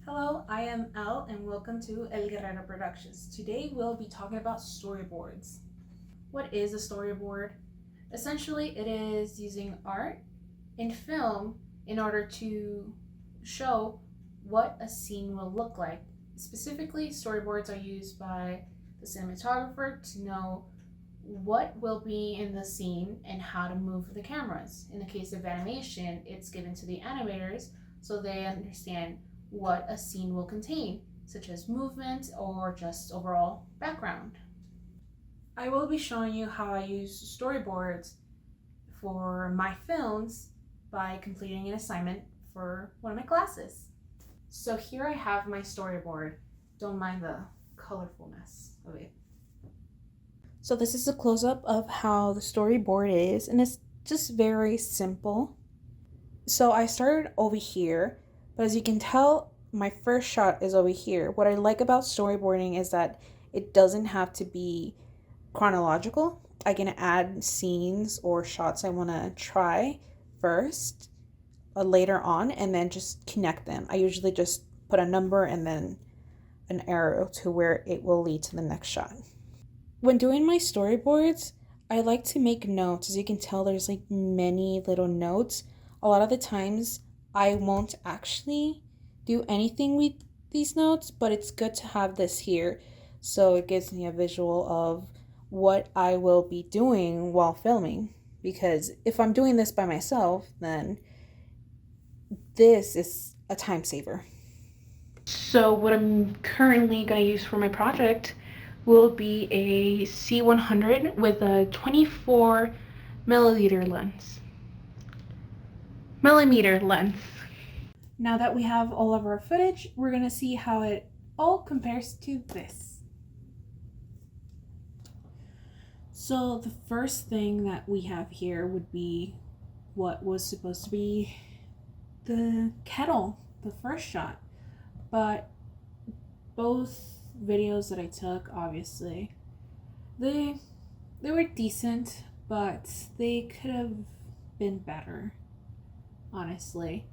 Hello, I am Elle and welcome to El Guerrero Productions. Today we'll be talking about storyboards. What is a storyboard? Essentially, it is using art and film in order to show what a scene will look like. Specifically, storyboards are used by the cinematographer to know what will be in the scene and how to move the cameras. In the case of animation, it's given to the animators so they understand what a scene will contain, such as movement or just overall background. I will be showing you how I use storyboards for my films by completing an assignment for one of my classes. So here I have my storyboard. Don't mind the colorfulness of it. So this is a close-up of how the storyboard is, and it's just very simple. So I started over here, but as you can tell, my first shot is over here. What I like about storyboarding is that it doesn't have to be chronological. I can add scenes or shots I want to try first, later on, and then just connect them. I usually just put a number and then an arrow to where it will lead to the next shot. When doing my storyboards, I like to make notes. As you can tell, there's like many little notes. A lot of the times I won't actually do anything with these notes, but it's good to have this here so it gives me a visual of what I will be doing while filming. Because if I'm doing this by myself, then this is a time saver. So what I'm currently going to use for my project will be a C100 with a 24 millimeter lens. Now that we have all of our footage, we're going to see how it all compares to this. So the first thing that we have here would be what was supposed to be the kettle, the first shot. But both videos that I took, obviously, they were decent, but they could have been better, honestly.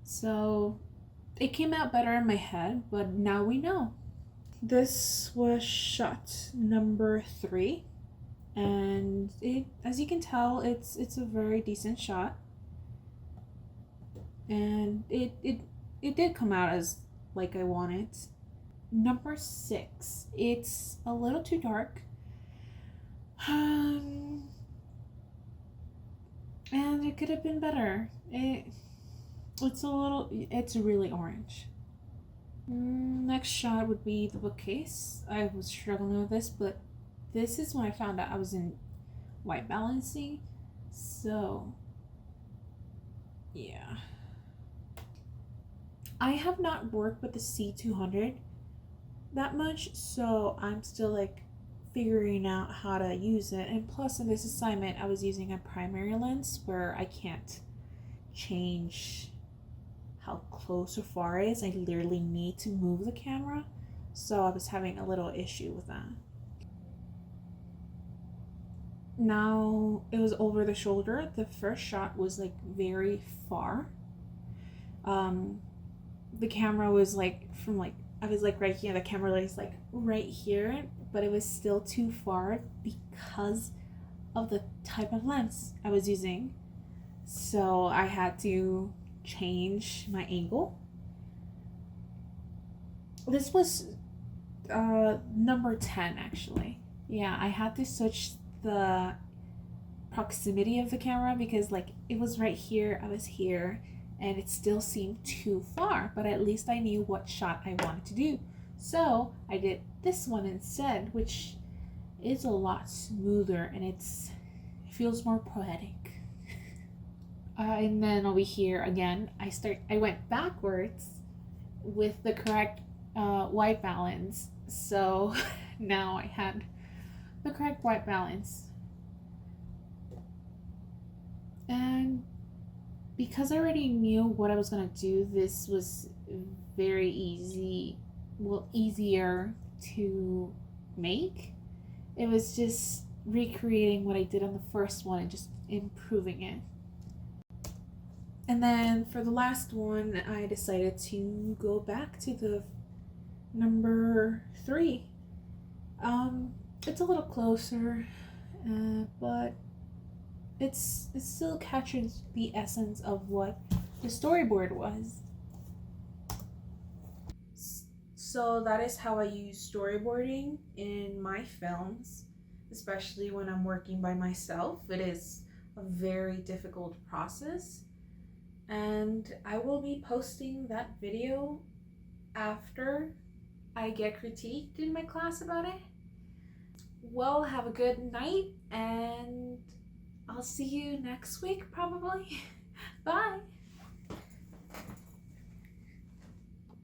So it came out better in my head, but now we know. This was shot number 3, and it, as you can tell, it's a very decent shot, and it did come out as like I wanted. Number 6, it's a little too dark, and it could have been better. It's really orange. Next shot would be the bookcase. I was struggling with this, but this is when I found out I was in white balancing. So, yeah. I have not worked with the C200 that much, so I'm still like figuring out how to use it. And plus, in this assignment, I was using a primary lens where I can't change how close or far it is. I literally need to move the camera, so I was having a little issue with that. Now it was over the shoulder. The first shot was like very far. The camera was like from like I was like right here. The camera was like right here, but it was still too far because of the type of lens I was using. So I had to change my angle. This was number 10 actually. Yeah, I had to switch the proximity of the camera because like it was right here, I was here, and it still seemed too far, but at least I knew what shot I wanted to do. So I did this one instead, which is a lot smoother and it feels more poetic. And then over here again, I went backwards with the correct white balance. So now I had the correct white balance. And because I already knew what I was gonna do, this was very easier to make. It was just recreating what I did on the first one and just improving it. And then for the last one, I decided to go back to the number 3. It's a little closer, but it still captures the essence of what the storyboard was. So that is how I use storyboarding in my films, especially when I'm working by myself. It is a very difficult process, and I will be posting that video after I get critiqued in my class about it. Well, have a good night, and I'll see you next week probably. Bye.